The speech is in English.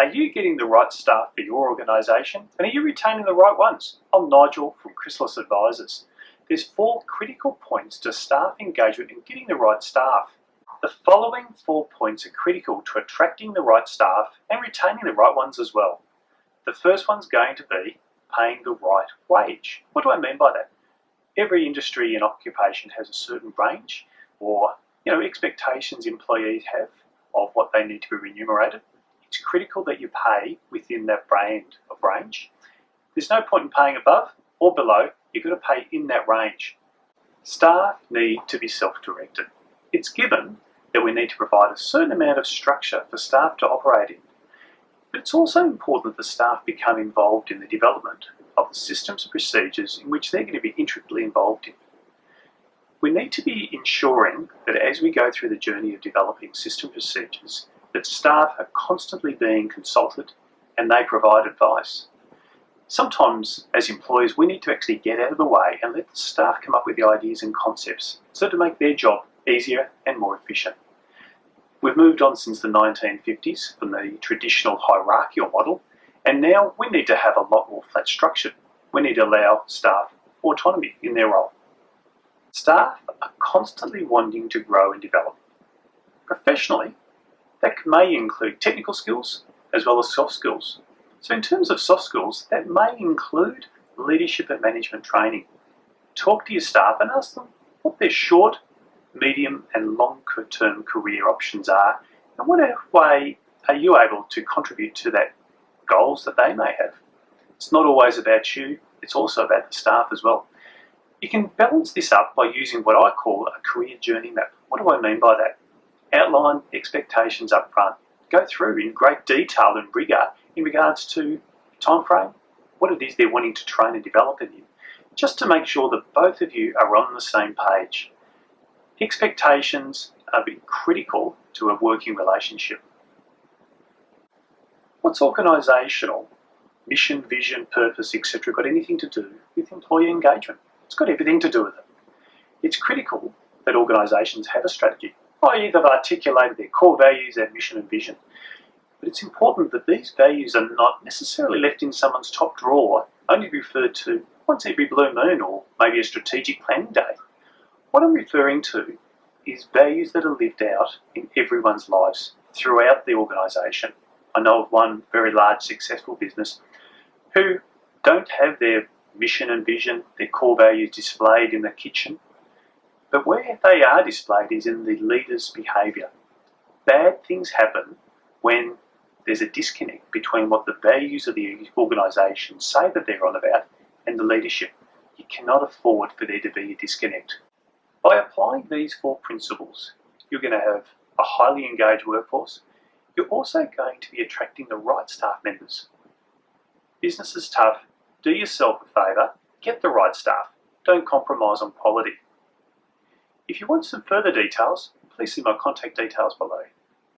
Are you getting the right staff for your organisation? And are you retaining the right ones? I'm Nigel from Chrysalis Advisors. There's 4 critical points to staff engagement and getting the right staff. The following 4 points are critical to attracting the right staff and retaining the right ones as well. The first one's going to be paying the right wage. What do I mean by that? Every industry and occupation has a certain range or expectations employees have of what they need to be remunerated. It's critical that you pay within that band of range. There's no point in paying above or below. You've got to pay in that range. Staff need to be self-directed. It's given that we need to provide a certain amount of structure for staff to operate in. But it's also important that the staff become involved in the development of the systems and procedures in which they're going to be intricately involved in. We need to be ensuring that as we go through the journey of developing system procedures, that staff are constantly being consulted and they provide advice. Sometimes, as employers, we need to actually get out of the way and let the staff come up with the ideas and concepts so to make their job easier and more efficient. We've moved on since the 1950s from the traditional hierarchical model, and now we need to have a lot more flat structure. We need to allow staff autonomy in their role. Staff are constantly wanting to grow and develop. Professionally, that may include technical skills as well as soft skills. So in terms of soft skills, that may include leadership and management training. Talk to your staff and ask them what their short, medium and long-term career options are and what way are you able to contribute to that goals that they may have. It's not always about you, it's also about the staff as well. You can balance this up by using what I call a career journey map. What do I mean by that? Outline expectations up front. Go through in great detail and rigour in regards to time frame, what it is they're wanting to train and develop in you, just to make sure that both of you are on the same page. Expectations are critical to a working relationship. What's organisational, mission, vision, purpose, etc. got anything to do with employee engagement? It's got everything to do with it. It's critical that organisations have a strategy, i.e. they've articulated their core values, their mission and vision. But it's important that these values are not necessarily left in someone's top drawer, only referred to once every blue moon or maybe a strategic planning day. What I'm referring to is values that are lived out in everyone's lives throughout the organisation. I know of one very large successful business who don't have their mission and vision, their core values displayed in the kitchen, but where they are displayed is in the leader's behaviour. Bad things happen when there's a disconnect between what the values of the organisation say that they're on about and the leadership. You cannot afford for there to be a disconnect. By applying these 4 principles, you're going to have a highly engaged workforce. You're also going to be attracting the right staff members. Business is tough. Do yourself a favour. Get the right staff. Don't compromise on quality. If you want some further details, please see my contact details below.